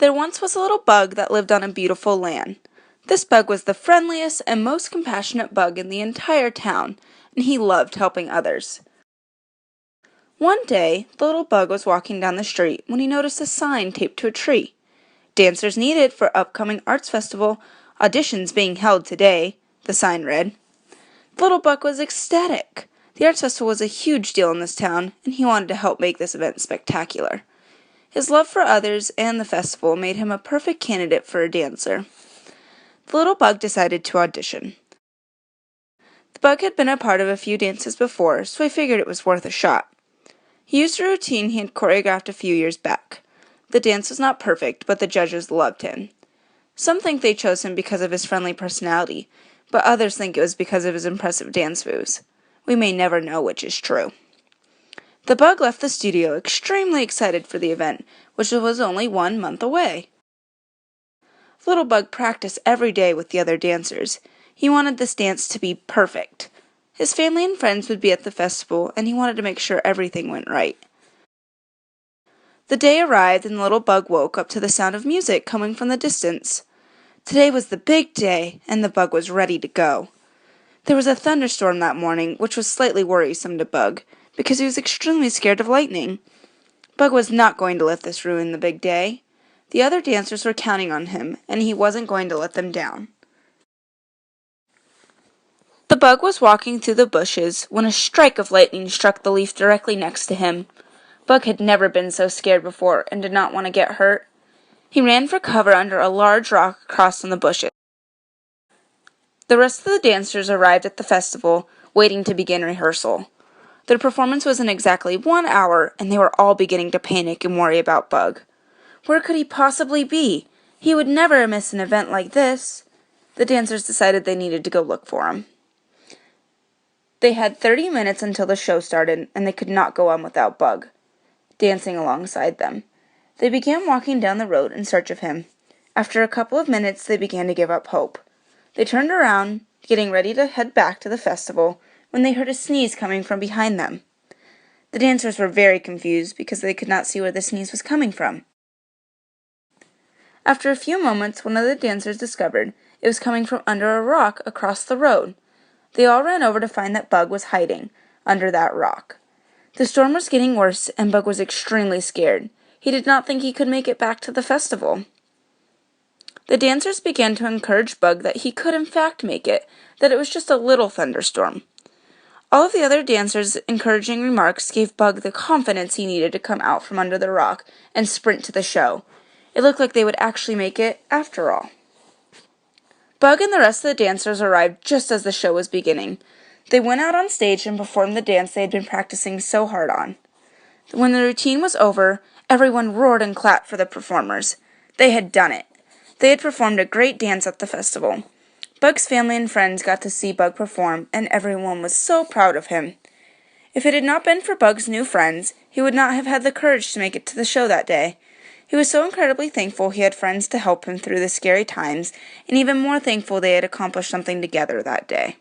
There once was a little bug that lived on a beautiful land. This bug was the friendliest and most compassionate bug in the entire town, and he loved helping others. One day, the little bug was walking down the street when he noticed a sign taped to a tree. Dancers needed for upcoming arts festival, auditions being held today, the sign read. The little bug was ecstatic. The arts festival was a huge deal in this town, and he wanted to help make this event spectacular. His love for others and the festival made him a perfect candidate for a dancer. The little bug decided to audition. The bug had been a part of a few dances before, so he figured it was worth a shot. He used a routine he had choreographed a few years back. The dance was not perfect, but the judges loved him. Some think they chose him because of his friendly personality, but others think it was because of his impressive dance moves. We may never know which is true. The bug left the studio extremely excited for the event, which was only 1 month away. Little Bug practiced every day with the other dancers. He wanted this dance to be perfect. His family and friends would be at the festival, and he wanted to make sure everything went right. The day arrived, and the little bug woke up to the sound of music coming from the distance. Today was the big day, and the bug was ready to go. There was a thunderstorm that morning, which was slightly worrisome to Bug, because he was extremely scared of lightning. Bug was not going to let this ruin the big day. The other dancers were counting on him, and he wasn't going to let them down. The bug was walking through the bushes when a strike of lightning struck the leaf directly next to him. Bug had never been so scared before and did not want to get hurt. He ran for cover under a large rock across from the bushes. The rest of the dancers arrived at the festival, waiting to begin rehearsal. Their performance was in exactly 1 hour, and they were all beginning to panic and worry about Bug. Where could he possibly be? He would never miss an event like this. The dancers decided they needed to go look for him. They had 30 minutes until the show started, and they could not go on without Bug dancing alongside them. They began walking down the road in search of him. After a couple of minutes, they began to give up hope. They turned around, getting ready to head back to the festival, when they heard a sneeze coming from behind them. The dancers were very confused because they could not see where the sneeze was coming from. After a few moments, one of the dancers discovered it was coming from under a rock across the road. They all ran over to find that Bug was hiding under that rock. The storm was getting worse, and Bug was extremely scared. He did not think he could make it back to the festival. The dancers began to encourage Bug that he could in fact make it, that it was just a little thunderstorm. All of the other dancers' encouraging remarks gave Bug the confidence he needed to come out from under the rock and sprint to the show. It looked like they would actually make it after all. Bug and the rest of the dancers arrived just as the show was beginning. They went out on stage and performed the dance they had been practicing so hard on. When the routine was over, everyone roared and clapped for the performers. They had done it. They had performed a great dance at the festival. Bug's family and friends got to see Bug perform, and everyone was so proud of him. If it had not been for Bug's new friends, he would not have had the courage to make it to the show that day. He was so incredibly thankful he had friends to help him through the scary times, and even more thankful they had accomplished something together that day.